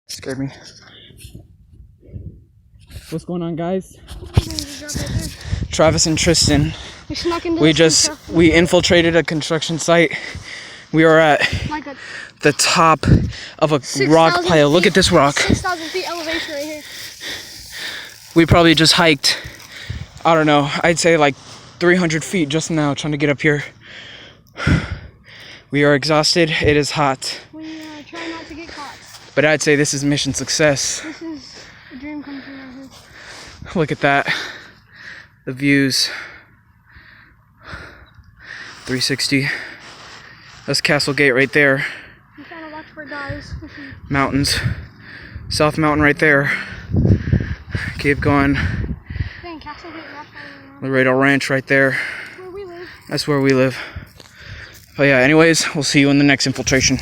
Scared me. What's going on, guys? Travis and Tristan. We infiltrated a construction site. We are at the top of a rock pile. Look at this rock. 6,000 feet elevation right here. We probably just hiked, I don't know, I'd say like 300 feet just now trying to get up here. We are exhausted. It is hot. We try not to get caught. But I'd say this is mission success. This is a dream come true right here. Look at that. The views. 360. That's Castle Gate right there. I'm trying to watch for guys. Mountains. South Mountain right there. Keep going. Dang, Castle Gate, Laredo Ranch right there. where we live. That's where we live. But yeah, anyways, we'll see you in the next infiltration.